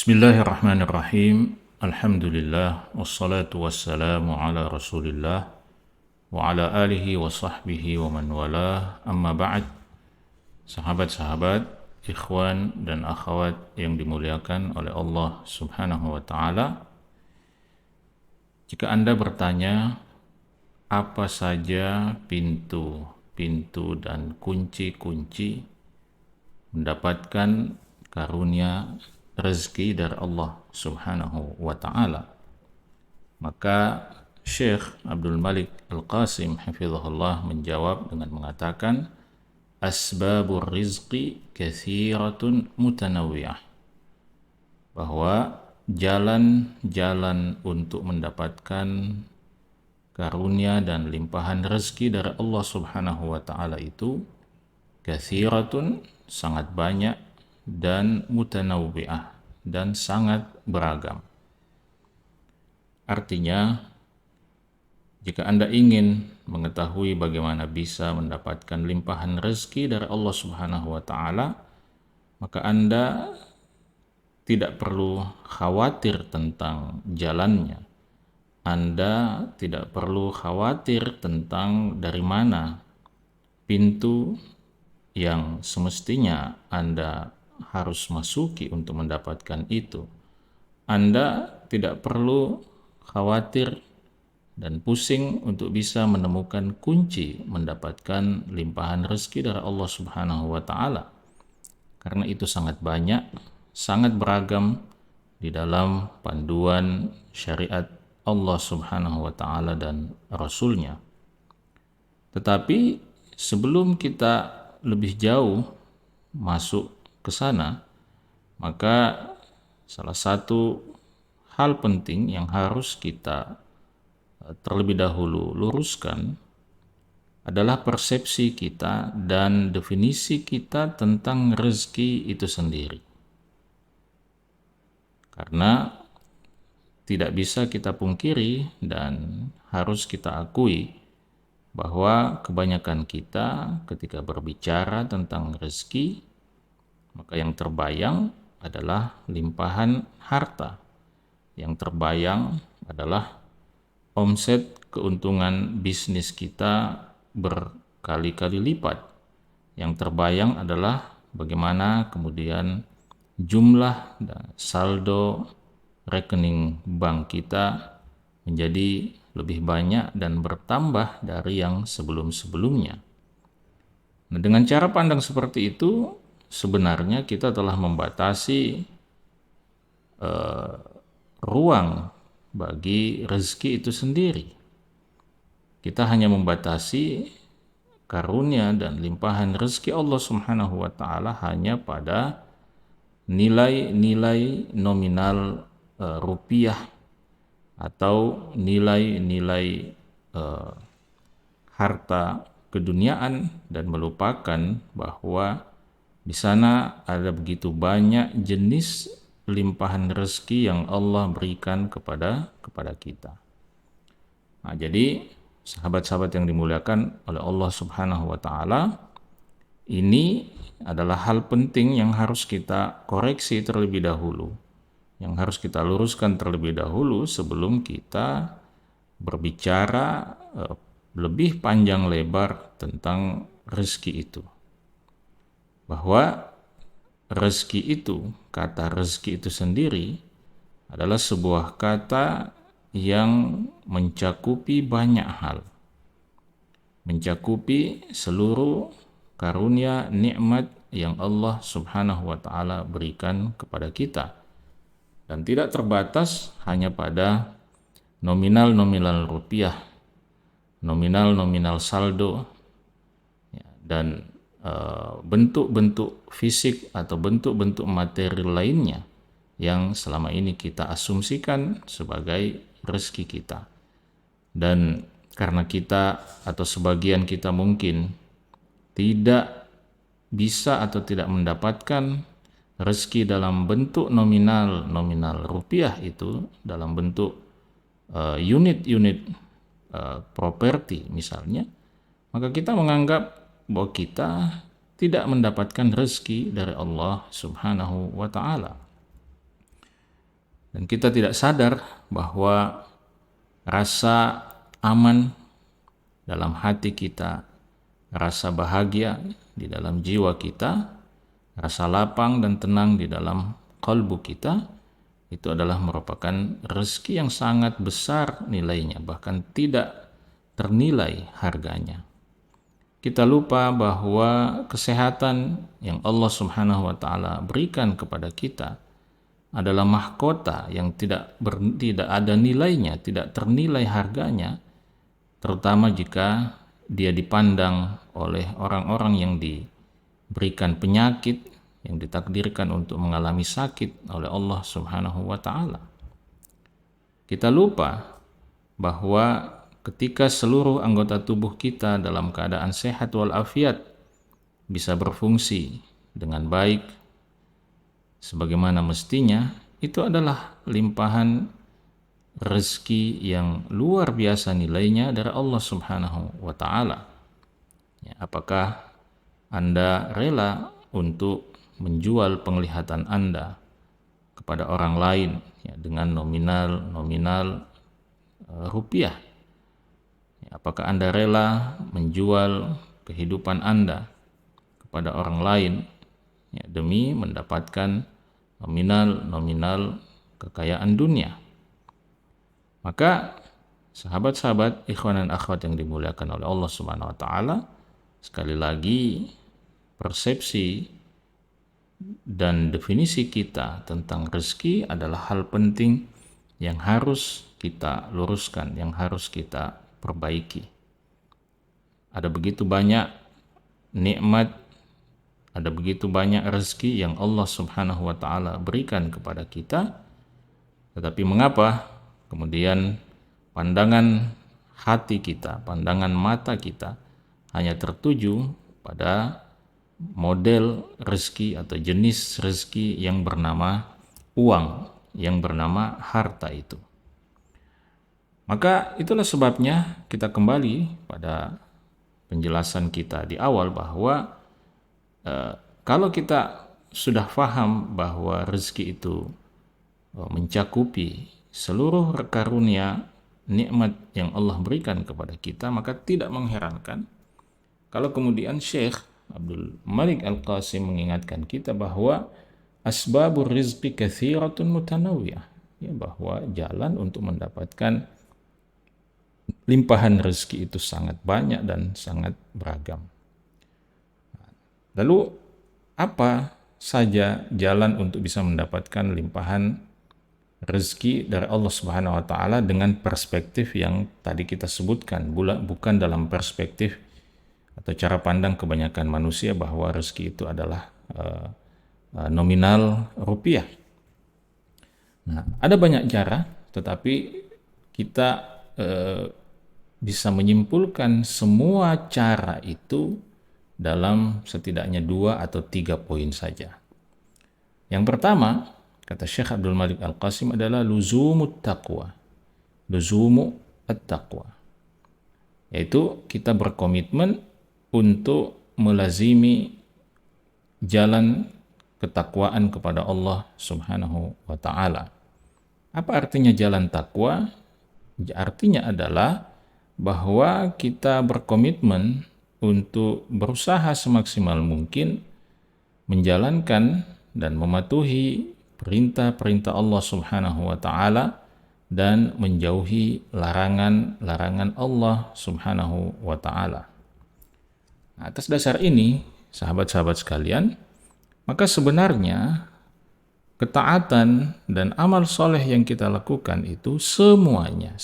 Bismillahirrahmanirrahim. Alhamdulillah wassalatu wassalamu ala Rasulillah wa ala alihi wa sahbihi wa man walah. Amma ba'd. Sahabat-sahabat, ikhwan dan akhwat yang dimuliakan oleh Allah Subhanahu wa taala. Jika Anda bertanya apa saja pintu-pintu dan kunci-kunci mendapatkan karunia rezeki dari Allah Subhanahu wa taala, maka Syekh Abdul Malik Al-Qasim hafizahullah menjawab dengan mengatakan asbabur rizqi katsiratun mutanawwi'ah, bahwa jalan-jalan untuk mendapatkan karunia dan limpahan rezeki dari Allah Subhanahu wa taala itu katsiratun, sangat banyak, dan mutanawwi'ah, dan sangat beragam. Artinya, jika Anda ingin mengetahui bagaimana bisa mendapatkan limpahan rezeki dari Allah Subhanahu wa taala, maka Anda tidak perlu khawatir tentang jalannya. Anda tidak perlu khawatir tentang dari mana pintu yang semestinya Anda harus masuki untuk mendapatkan itu. Anda tidak perlu khawatir dan pusing untuk bisa menemukan kunci mendapatkan limpahan rezeki dari Allah Subhanahu wa taala. Karena itu sangat banyak, sangat beragam di dalam panduan syariat Allah Subhanahu wa taala dan Rasulnya. Tetapi sebelum kita lebih jauh masuk ke sana, maka salah satu hal penting yang harus kita terlebih dahulu luruskan adalah persepsi kita dan definisi kita tentang rezeki itu sendiri. Karena tidak bisa kita pungkiri dan harus kita akui bahwa kebanyakan kita ketika berbicara tentang rezeki, maka yang terbayang adalah limpahan harta. Yang terbayang adalah omset keuntungan bisnis kita berkali-kali lipat. Yang terbayang adalah bagaimana kemudian jumlah dan saldo rekening bank kita menjadi lebih banyak dan bertambah dari yang sebelum-sebelumnya. Nah, dengan cara pandang seperti itu, sebenarnya kita telah membatasi ruang bagi rezeki itu sendiri. Kita hanya membatasi karunia dan limpahan rezeki Allah Subhanahu wa taala hanya pada nilai-nilai nominal rupiah atau nilai-nilai harta keduniaan, dan melupakan bahwa di sana ada begitu banyak jenis limpahan rezeki yang Allah berikan kepada kita. Nah, jadi sahabat-sahabat yang dimuliakan oleh Allah Subhanahu wa taala, ini adalah hal penting yang harus kita koreksi terlebih dahulu, yang harus kita luruskan terlebih dahulu sebelum kita berbicara lebih panjang lebar tentang rezeki itu. Bahwa rezeki itu, kata rezeki itu sendiri adalah sebuah kata yang mencakupi banyak hal. Mencakupi seluruh karunia nikmat yang Allah Subhanahu wa taala berikan kepada kita. Dan tidak terbatas hanya pada nominal-nominal rupiah, nominal-nominal saldo, dan bentuk-bentuk fisik atau bentuk-bentuk materi lainnya yang selama ini kita asumsikan sebagai rezeki kita. Dan karena kita atau sebagian kita mungkin tidak bisa atau tidak mendapatkan rezeki dalam bentuk nominal rupiah itu, dalam bentuk unit-unit properti misalnya, maka kita menganggap bahwa kita tidak mendapatkan rezeki dari Allah Subhanahu wa taala. Dan kita tidak sadar bahwa rasa aman dalam hati kita, rasa bahagia di dalam jiwa kita, rasa lapang dan tenang di dalam kalbu kita, itu adalah merupakan rezeki yang sangat besar nilainya, bahkan tidak ternilai harganya. Kita lupa bahwa kesehatan yang Allah Subhanahu wa taala berikan kepada kita adalah mahkota yang tidak ada nilainya, tidak ternilai harganya, terutama jika dia dipandang oleh orang-orang yang diberikan penyakit, yang ditakdirkan untuk mengalami sakit oleh Allah Subhanahu wa taala. Kita lupa bahwa ketika seluruh anggota tubuh kita dalam keadaan sehat walafiat, bisa berfungsi dengan baik sebagaimana mestinya, itu adalah limpahan rezeki yang luar biasa nilainya dari Allah Subhanahu wa taala. Ya, apakah Anda rela untuk menjual penglihatan Anda kepada orang lain ya, dengan nominal rupiah? Ya, apakah Anda rela menjual kehidupan Anda kepada orang lain ya, demi mendapatkan nominal kekayaan dunia? Maka sahabat-sahabat, ikhwan dan akhwat yang dimuliakan oleh Allah Subhanahu wa taala, sekali lagi persepsi dan definisi kita tentang rezeki adalah hal penting yang harus kita luruskan, yang harus kita perbaiki. Ada begitu banyak nikmat, ada begitu banyak rezeki yang Allah Subhanahu wa taala berikan kepada kita, tetapi mengapa kemudian pandangan hati kita, pandangan mata kita hanya tertuju pada model rezeki atau jenis rezeki yang bernama uang, yang bernama harta itu. Maka itulah sebabnya kita kembali pada penjelasan kita di awal bahwa kalau kita sudah paham bahwa rezeki itu mencakupi seluruh karunia nikmat yang Allah berikan kepada kita, maka tidak mengherankan kalau kemudian Syekh Abdul Malik Al-Qasim mengingatkan kita bahwa asbabur rizqi katsiratun mutanawiyah, ya, bahwa jalan untuk mendapatkan limpahan rezeki itu sangat banyak dan sangat beragam. Lalu apa saja jalan untuk bisa mendapatkan limpahan rezeki dari Allah Subhanahu wa taala dengan perspektif yang tadi kita sebutkan, bukan dalam perspektif atau cara pandang kebanyakan manusia bahwa rezeki itu adalah nominal rupiah. Nah, ada banyak cara, tetapi kita bisa menyimpulkan semua cara itu dalam setidaknya 2 atau 3 poin saja. Yang pertama, kata Syekh Abdul Malik Al-Qasim, adalah luzumut taqwa. Luzumu at-taqwa. Yaitu kita berkomitmen untuk melazimi jalan ketakwaan kepada Allah Subhanahu wa taala. Apa artinya jalan takwa? Artinya adalah bahwa kita berkomitmen untuk berusaha semaksimal mungkin menjalankan dan mematuhi perintah-perintah Allah Subhanahu wa taala dan menjauhi larangan-larangan Allah Subhanahu wa taala. Atas dasar ini, sahabat-sahabat sekalian, maka sebenarnya ketaatan dan amal soleh yang kita lakukan itu semuanya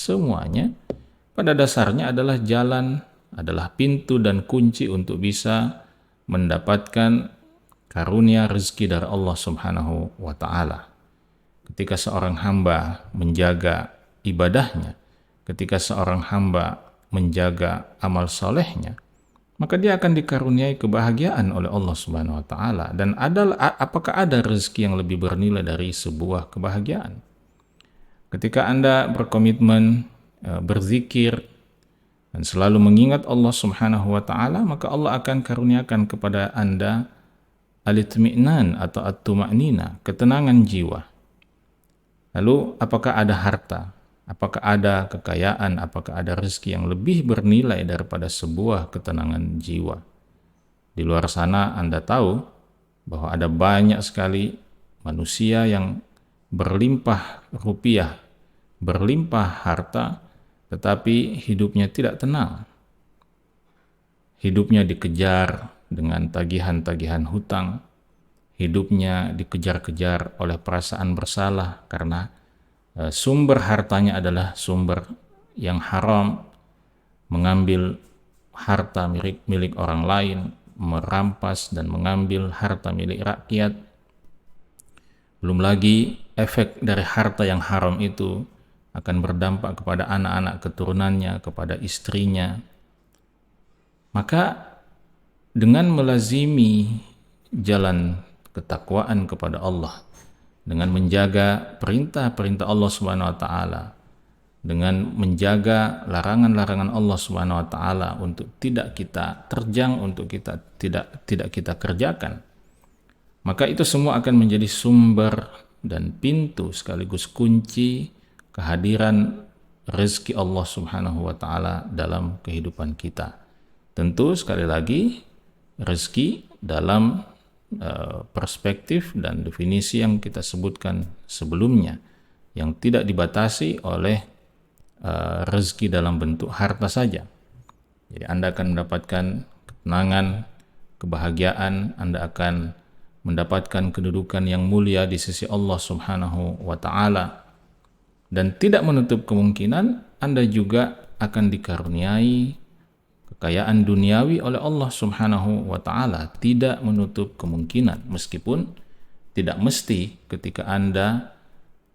pada dasarnya adalah jalan, adalah pintu dan kunci untuk bisa mendapatkan karunia rezeki dari Allah Subhanahu wa taala. Ketika seorang hamba menjaga ibadahnya, ketika seorang hamba menjaga amal solehnya, maka dia akan dikaruniai kebahagiaan oleh Allah Subhanahu wa taala. Dan apakah ada rezeki yang lebih bernilai dari sebuah kebahagiaan? Ketika Anda berkomitmen berzikir dan selalu mengingat Allah Subhanahu wa taala, maka Allah akan karuniakan kepada Anda al-itmi'nan atau at-tuma'nina, ketenangan jiwa. Lalu apakah ada harta? Apakah ada kekayaan? Apakah ada rezeki yang lebih bernilai daripada sebuah ketenangan jiwa? Di luar sana Anda tahu bahwa ada banyak sekali manusia yang berlimpah rupiah, berlimpah harta, tetapi hidupnya tidak tenang. Hidupnya dikejar dengan tagihan-tagihan hutang, hidupnya dikejar-kejar oleh perasaan bersalah karena sumber hartanya adalah sumber yang haram, mengambil harta milik orang lain, merampas dan mengambil harta milik rakyat. Belum lagi efek dari harta yang haram itu akan berdampak kepada anak-anak keturunannya, kepada istrinya. Maka dengan melazimi jalan ketakwaan kepada Allah, dengan menjaga perintah-perintah Allah Subhanahu wa taala, dengan menjaga larangan-larangan Allah Subhanahu wa taala untuk tidak kita terjang, untuk kita tidak kita kerjakan, maka itu semua akan menjadi sumber dan pintu sekaligus kunci kehadiran rezeki Allah Subhanahu wa taala dalam kehidupan kita. Tentu sekali lagi rezeki dalam perspektif dan definisi yang kita sebutkan sebelumnya, yang tidak dibatasi oleh rezeki dalam bentuk harta saja. Jadi Anda akan mendapatkan ketenangan, kebahagiaan, Anda akan mendapatkan kedudukan yang mulia di sisi Allah Subhanahu wa taala, dan tidak menutup kemungkinan Anda juga akan dikaruniai kekayaan duniawi oleh Allah Subhanahu wa taala. Tidak menutup kemungkinan, meskipun tidak mesti ketika Anda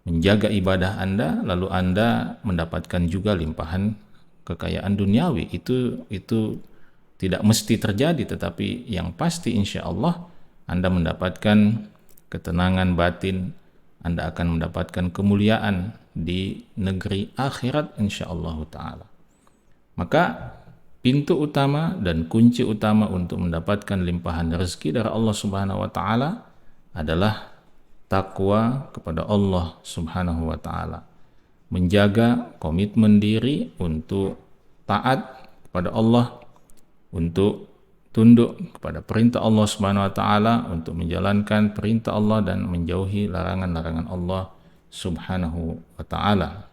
menjaga ibadah Anda lalu Anda mendapatkan juga limpahan kekayaan duniawi. Itu tidak mesti terjadi, tetapi yang pasti insya Allah Anda mendapatkan ketenangan batin, Anda akan mendapatkan kemuliaan di negeri akhirat insya Allah ta'ala. Maka pintu utama dan kunci utama untuk mendapatkan limpahan rezeki dari Allah Subhanahu wa taala adalah takwa kepada Allah Subhanahu wa taala. Menjaga komitmen diri untuk taat kepada Allah, untuk tunduk kepada perintah Allah Subhanahu wa taala, untuk menjalankan perintah Allah dan menjauhi larangan-larangan Allah Subhanahu wa taala.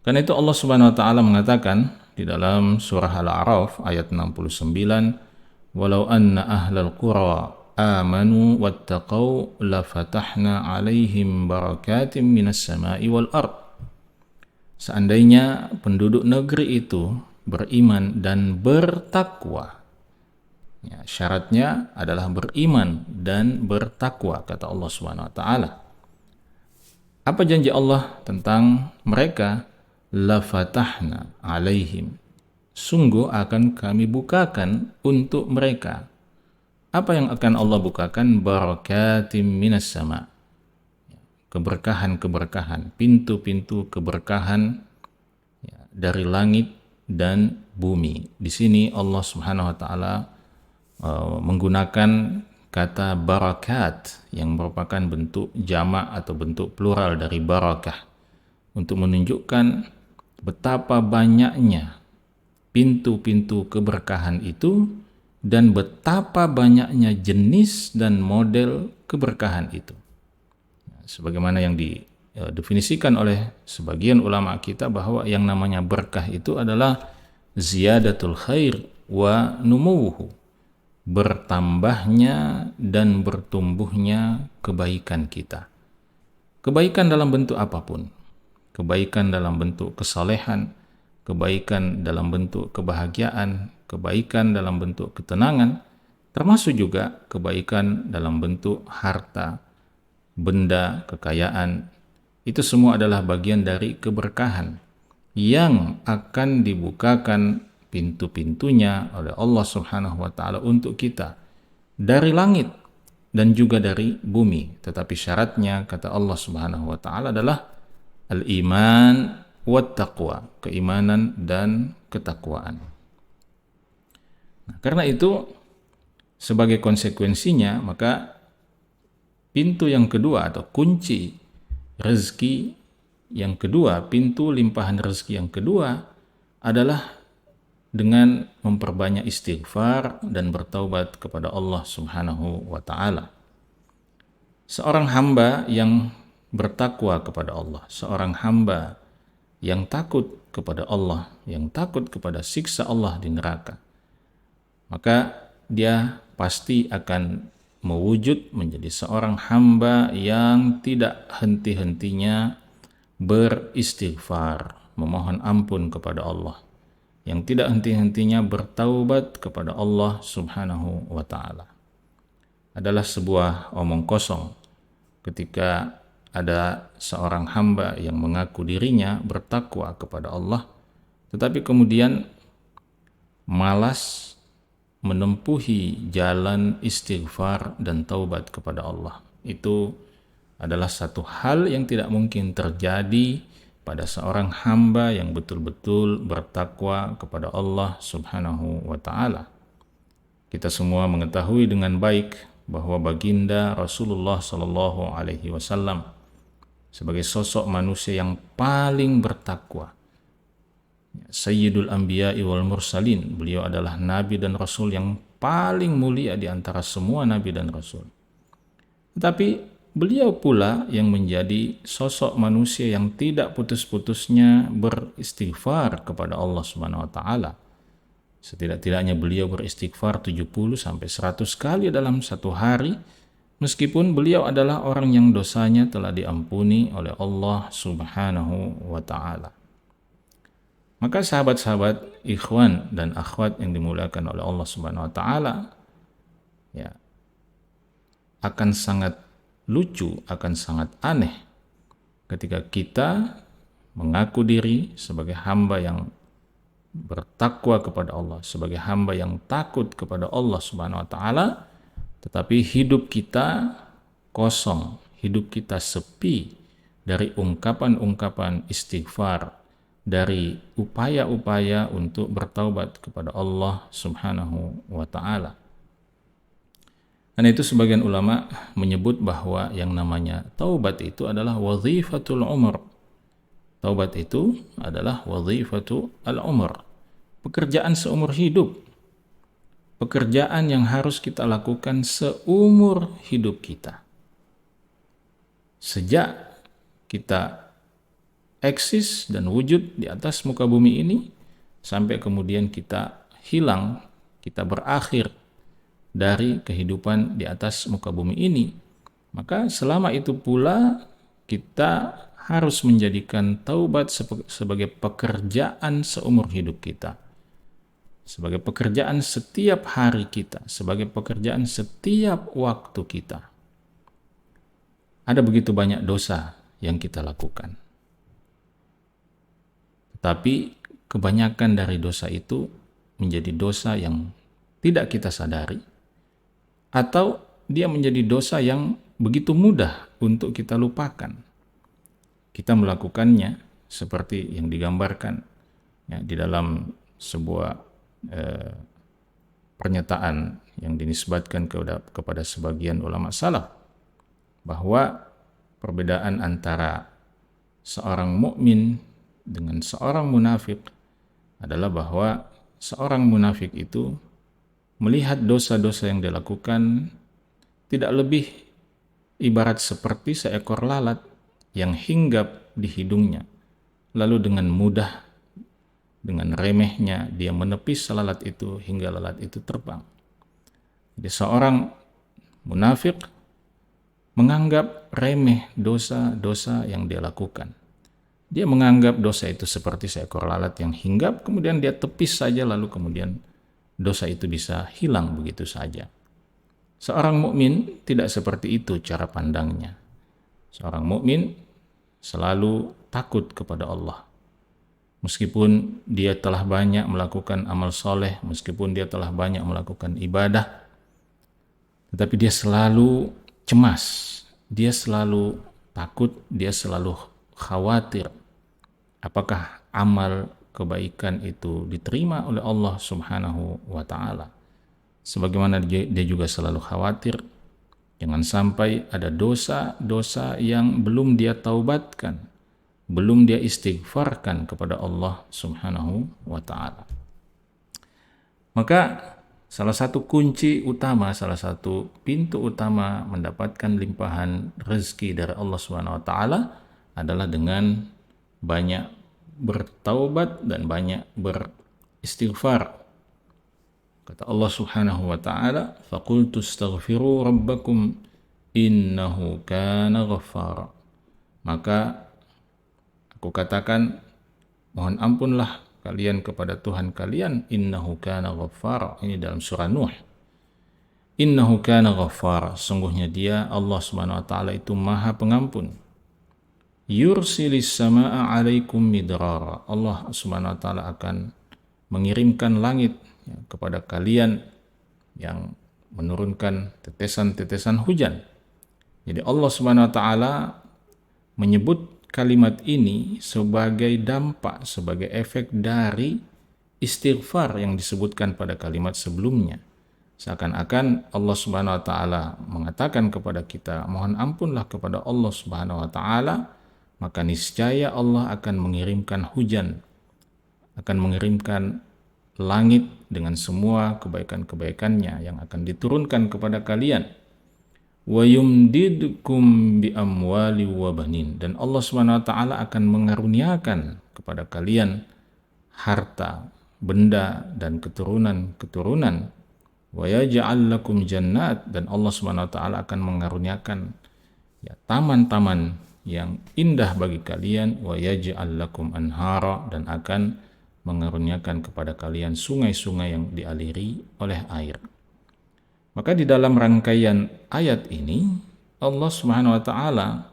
Karena itu Allah Subhanahu wa taala mengatakan di dalam surah Al-A'raf ayat 69, "Walau anna ahlal qura amanu wattaqau lafatahna 'alaihim barakatim minas sama'i wal ard." Seandainya penduduk negeri itu beriman dan bertakwa. Ya, syaratnya adalah beriman dan bertakwa, kata Allah Subhanahu wa taala. Apa janji Allah tentang mereka? Lafatahna alaihim, sungguh akan kami bukakan untuk mereka. Apa yang akan Allah bukakan? Barakatim minas sama, keberkahan-keberkahan, pintu-pintu keberkahan dari langit dan bumi. Di sini Allah Subhanahu wa taala menggunakan kata barakat yang merupakan bentuk jamak atau bentuk plural dari barakah untuk menunjukkan betapa banyaknya pintu-pintu keberkahan itu dan betapa banyaknya jenis dan model keberkahan itu. Sebagaimana yang didefinisikan oleh sebagian ulama kita bahwa yang namanya berkah itu adalah ziyadatul khair wa numuwuhu, bertambahnya dan bertumbuhnya kebaikan kita. Kebaikan dalam bentuk apapun. Kebaikan dalam bentuk kesalehan, kebaikan dalam bentuk kebahagiaan, kebaikan dalam bentuk ketenangan, termasuk juga kebaikan dalam bentuk harta, benda, kekayaan. Itu semua adalah bagian dari keberkahan yang akan dibukakan pintu-pintunya oleh Allah Subhanahu wa taala untuk kita dari langit dan juga dari bumi. Tetapi syaratnya, kata Allah Subhanahu wa taala, adalah al-iman wat taqwa, keimanan dan ketakwaan. Nah, karena itu sebagai konsekuensinya maka pintu yang kedua atau kunci rezeki yang kedua, pintu limpahan rezeki yang kedua adalah dengan memperbanyak istighfar dan bertaubat kepada Allah Subhanahu wa taala. Seorang hamba yang bertakwa kepada Allah, seorang hamba yang takut kepada Allah, yang takut kepada siksa Allah di neraka, maka dia pasti akan mewujud menjadi seorang hamba yang tidak henti-hentinya beristighfar, memohon ampun kepada Allah, yang tidak henti-hentinya bertaubat kepada Allah Subhanahu wa taala. Adalah sebuah omong kosong ketika ada seorang hamba yang mengaku dirinya bertakwa kepada Allah, tetapi kemudian malas menempuhi jalan istighfar dan taubat kepada Allah. Itu adalah satu hal yang tidak mungkin terjadi pada seorang hamba yang betul-betul bertakwa kepada Allah Subhanahu wa taala. Kita semua mengetahui dengan baik bahwa baginda Rasulullah sallallahu alaihi wasallam sebagai sosok manusia yang paling bertakwa, Sayyidul Anbiya'i wal Mursalin, beliau adalah nabi dan rasul yang paling mulia di antara semua nabi dan rasul. Tetapi beliau pula yang menjadi sosok manusia yang tidak putus-putusnya beristighfar kepada Allah Subhanahu wa taala. Setidak-tidaknya beliau beristighfar 70 sampai 100 kali dalam satu hari, meskipun beliau adalah orang yang dosanya telah diampuni oleh Allah Subhanahu wa taala. Maka sahabat-sahabat, ikhwan dan akhwat yang dimuliakan oleh Allah Subhanahu wa taala, ya, akan sangat lucu, akan sangat aneh ketika kita mengaku diri sebagai hamba yang bertakwa kepada Allah, sebagai hamba yang takut kepada Allah Subhanahu wa taala, tetapi hidup kita kosong, hidup kita sepi dari ungkapan-ungkapan istighfar, dari upaya-upaya untuk bertaubat kepada Allah Subhanahu wa taala. Dan itu sebagian ulama menyebut bahwa yang namanya taubat itu adalah wazifatul umur. Taubat itu adalah wazifatul umur, pekerjaan seumur hidup. Pekerjaan yang harus kita lakukan seumur hidup kita. Sejak kita eksis dan wujud di atas muka bumi ini, sampai kemudian kita hilang, kita berakhir dari kehidupan di atas muka bumi ini, maka selama itu pula kita harus menjadikan taubat sebagai pekerjaan seumur hidup kita, sebagai pekerjaan setiap hari kita, sebagai pekerjaan setiap waktu kita. Ada begitu banyak dosa yang kita lakukan, tetapi kebanyakan dari dosa itu menjadi dosa yang tidak kita sadari, atau dia menjadi dosa yang begitu mudah untuk kita lupakan. Kita melakukannya seperti yang digambarkan ya, di dalam sebuah pernyataan yang dinisbatkan kepada sebagian ulama salaf, bahwa perbedaan antara seorang mukmin dengan seorang munafik adalah bahwa seorang munafik itu melihat dosa-dosa yang dilakukan tidak lebih ibarat seperti seekor lalat yang hinggap di hidungnya, lalu dengan mudah, dengan remehnya dia menepis lalat itu hingga lalat itu terbang. Jadi seorang munafik menganggap remeh dosa-dosa yang dia lakukan. Dia menganggap dosa itu seperti seekor lalat yang hinggap, kemudian dia tepis saja, lalu kemudian dosa itu bisa hilang begitu saja. Seorang mukmin tidak seperti itu cara pandangnya. Seorang mukmin selalu takut kepada Allah. Meskipun dia telah banyak melakukan amal soleh, meskipun dia telah banyak melakukan ibadah, tetapi dia selalu cemas, dia selalu takut, dia selalu khawatir apakah amal kebaikan itu diterima oleh Allah Subhanahu wa ta'ala. Sebagaimana dia juga selalu khawatir Jangan sampai ada dosa-dosa yang belum dia taubatkan, belum dia istighfarkan kepada Allah Subhanahu wa taala. Maka salah satu kunci utama, salah satu pintu utama mendapatkan limpahan rezeki dari Allah Subhanahu wa taala adalah dengan banyak bertaubat dan banyak beristighfar. Kata Allah Subhanahu wa taala, "Faqultu astaghfiru rabbakum innahu kana ghaffara." Maka aku katakan, mohon ampunlah kalian kepada Tuhan kalian, innahu kana ghaffara. Ini dalam surah Nuh. Innahu kana ghaffara, sungguhnya dia Allah Subhanahu wa taala itu Maha Pengampun. Yursilis samaa 'alaikum midrara. Allah Subhanahu wa taala akan mengirimkan langit kepada kalian yang menurunkan tetesan-tetesan hujan. Jadi Allah Subhanahu wa taala menyebut kalimat ini sebagai dampak, sebagai efek dari istighfar yang disebutkan pada kalimat sebelumnya. Seakan-akan Allah Subhanahu wa taala mengatakan kepada kita, mohon ampunlah kepada Allah Subhanahu wa taala, maka niscaya Allah akan mengirimkan hujan, akan mengirimkan langit dengan semua kebaikan-kebaikannya yang akan diturunkan kepada kalian. Wa yumdidkum bi amwali wa banin, dan Allah Subhanahu wa taala akan mengaruniakan kepada kalian harta, benda dan keturunan-keturunan. Wa yaj'al lakum jannat, dan Allah Subhanahu wa taala akan mengaruniakan taman-taman yang indah bagi kalian. Wa yaj'al lakum anhara, dan akan mengaruniakan kepada kalian sungai-sungai yang dialiri oleh air. Maka di dalam rangkaian ayat ini Allah Subhanahu wa taala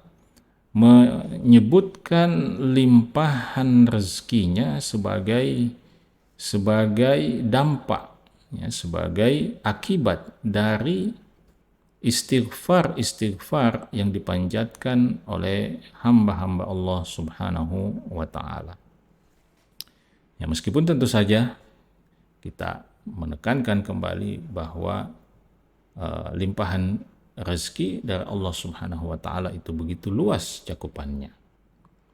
menyebutkan limpahan rezekinya sebagai dampak, sebagai akibat dari istighfar yang dipanjatkan oleh hamba-hamba Allah Subhanahu wa taala. Ya, meskipun tentu saja kita menekankan kembali bahwa limpahan rezeki dari Allah Subhanahu wa taala itu begitu luas cakupannya.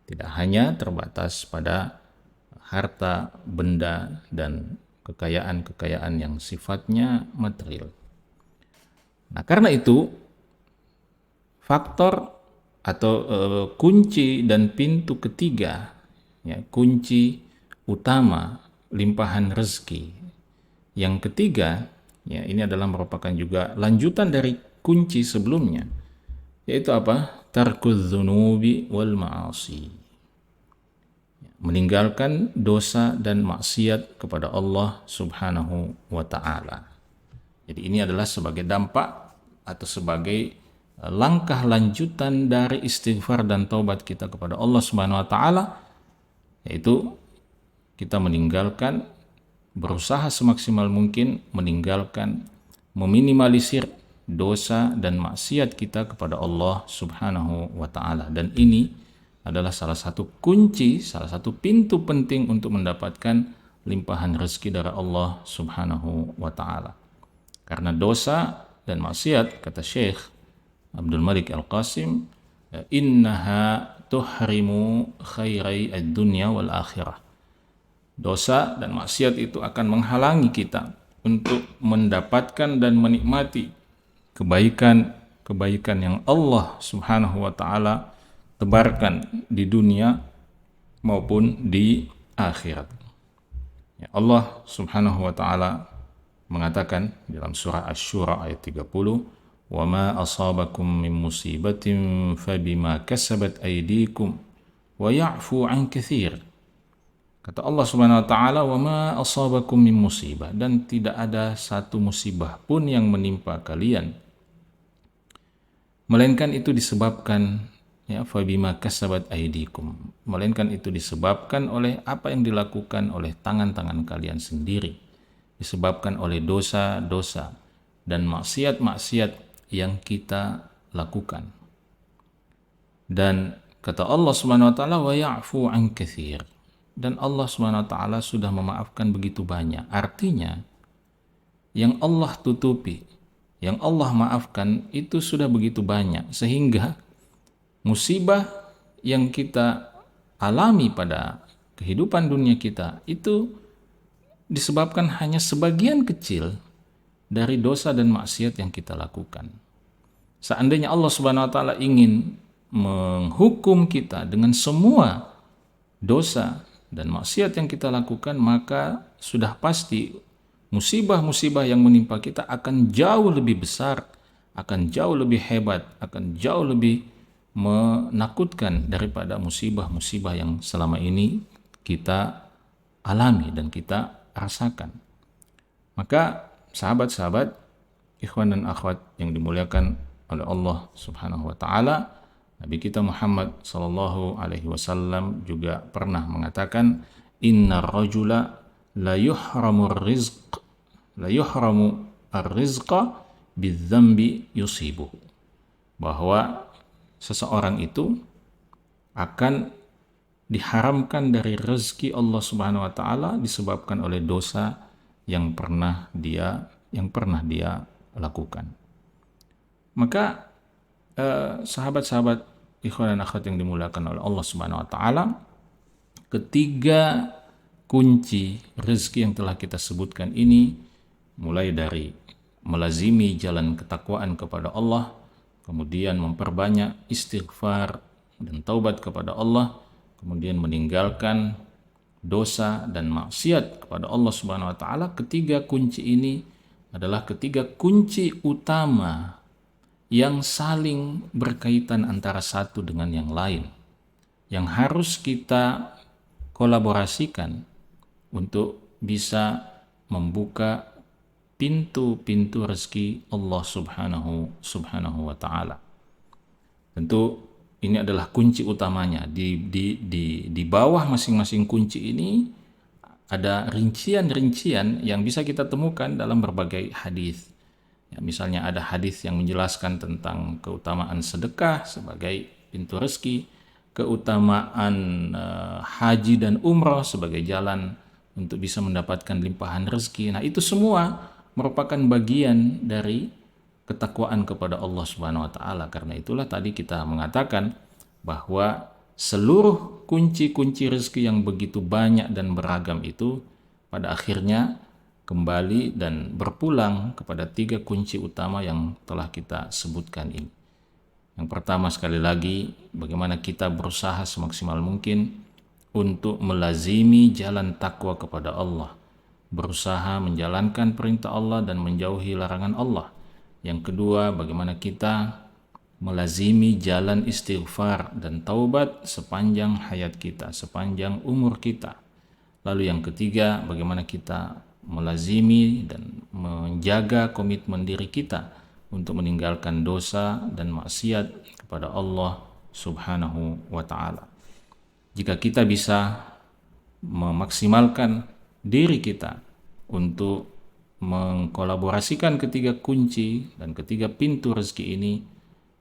Tidak hanya terbatas pada harta, benda dan kekayaan-kekayaan yang sifatnya material. Nah, karena itu faktor atau kunci dan pintu ketiga, kunci utama limpahan rezeki yang ketiga, ini adalah merupakan juga lanjutan dari kunci sebelumnya, yaitu apa? Tarkudz dzunubi wal ma'asi, meninggalkan dosa dan maksiat kepada Allah Subhanahu wa taala. Jadi ini adalah sebagai dampak atau sebagai langkah lanjutan dari istighfar dan taubat kita kepada Allah Subhanahu wa taala, yaitu kita meninggalkan, berusaha semaksimal mungkin meninggalkan, meminimalisir dosa dan maksiat kita kepada Allah Subhanahu wa taala. Dan ini adalah salah satu kunci, salah satu pintu penting untuk mendapatkan limpahan rezeki dari Allah Subhanahu wa taala. Karena dosa dan maksiat, kata Syekh Abdul Malik Al-Qasim, innaha tuhrimu khairai ad-dunya wal akhirah. Dosa dan maksiat itu akan menghalangi kita untuk mendapatkan dan menikmati kebaikan yang Allah Subhanahu wa taala tebarkan di dunia maupun di akhirat. Ya, Allah Subhanahu wa taala mengatakan dalam surah Asy-Syura ayat 30, "Wa ma asabakum min musibatin fabima kasabat aydikum wa ya'fu 'an katsir." Kata Allah Subhanahu wa taala, "Wa ma asabakum min musibah," dan tidak ada satu musibah pun yang menimpa kalian melainkan itu disebabkan fabima kasabat aydikum, melainkan itu disebabkan oleh apa yang dilakukan oleh tangan-tangan kalian sendiri, disebabkan oleh dosa-dosa dan maksiat-maksiat yang kita lakukan. Dan kata Allah Subhanahu wa taala, "Wa ya'fu 'an katsir." Dan Allah Subhanahu wa taala sudah memaafkan begitu banyak. Artinya yang Allah tutupi, yang Allah maafkan itu sudah begitu banyak, sehingga musibah yang kita alami pada kehidupan dunia kita itu disebabkan hanya sebagian kecil dari dosa dan maksiat yang kita lakukan. Seandainya Allah Subhanahu wa taala ingin menghukum kita dengan semua dosa dan maksiat yang kita lakukan, maka sudah pasti musibah-musibah yang menimpa kita akan jauh lebih besar, akan jauh lebih hebat, akan jauh lebih menakutkan daripada musibah-musibah yang selama ini kita alami dan kita rasakan. Maka sahabat-sahabat, ikhwan dan akhwat yang dimuliakan oleh Allah Subhanahu wa taala, Nabi kita Muhammad sallallahu alaihi wasallam juga pernah mengatakan, inna rajula la yuhramu ar-rizqa bidzambi yusibuhu, bahwa seseorang itu akan diharamkan dari rezeki Allah Subhanahu wa taala disebabkan oleh dosa yang pernah dia lakukan. Maka sahabat-sahabat, ikhwan dan akhwat yang dimuliakan oleh Allah Subhanahu wa taala, ketiga kunci rezeki yang telah kita sebutkan ini, mulai dari melazimi jalan ketakwaan kepada Allah, kemudian memperbanyak istighfar dan taubat kepada Allah, kemudian meninggalkan dosa dan maksiat kepada Allah Subhanahu wa taala, ketiga kunci ini adalah ketiga kunci utama yang saling berkaitan antara satu dengan yang lain, yang harus kita kolaborasikan untuk bisa membuka pintu-pintu rezeki Allah Subhanahu wa taala. Tentu ini adalah kunci utamanya. Di bawah masing-masing kunci ini ada rincian-rincian yang bisa kita temukan dalam berbagai hadis. Ya, misalnya ada hadis yang menjelaskan tentang keutamaan sedekah sebagai pintu rezeki, keutamaan haji dan umrah sebagai jalan untuk bisa mendapatkan limpahan rezeki. Nah, itu semua merupakan bagian dari ketakwaan kepada Allah Subhanahu wa taala. Karena itulah tadi kita mengatakan bahwa seluruh kunci-kunci rezeki yang begitu banyak dan beragam itu pada akhirnya kembali dan berpulang kepada tiga kunci utama yang telah kita sebutkan ini. Yang pertama, sekali lagi, bagaimana kita berusaha semaksimal mungkin untuk melazimi jalan takwa kepada Allah, berusaha menjalankan perintah Allah dan menjauhi larangan Allah. Yang kedua, bagaimana kita melazimi jalan istighfar dan taubat sepanjang hayat kita, sepanjang umur kita. Lalu yang ketiga, bagaimana kita melazimi dan menjaga komitmen diri kita untuk meninggalkan dosa dan maksiat kepada Allah Subhanahu wa taala. Jika kita bisa memaksimalkan diri kita untuk mengkolaborasikan ketiga kunci dan ketiga pintu rezeki ini,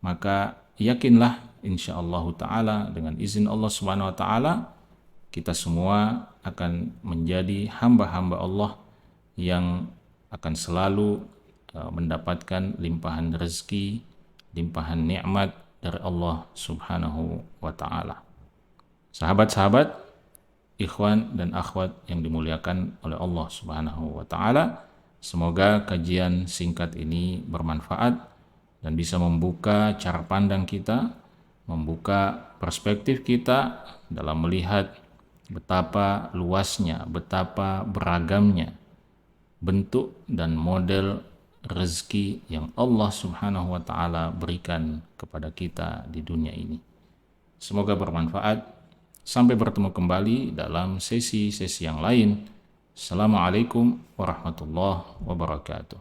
maka yakinlah insyaallah taala dengan izin Allah Subhanahu wa taala kita semua akan menjadi hamba-hamba Allah yang akan selalu mendapatkan limpahan rezeki, limpahan nikmat dari Allah Subhanahu wa taala. Sahabat-sahabat, ikhwan dan akhwat yang dimuliakan oleh Allah Subhanahu wa taala, semoga kajian singkat ini bermanfaat dan bisa membuka cara pandang kita, membuka perspektif kita dalam melihat betapa luasnya, betapa beragamnya bentuk dan model rezeki yang Allah Subhanahu wa taala berikan kepada kita di dunia ini. Semoga bermanfaat. Sampai bertemu kembali dalam sesi-sesi yang lain. Assalamualaikum warahmatullahi wabarakatuh.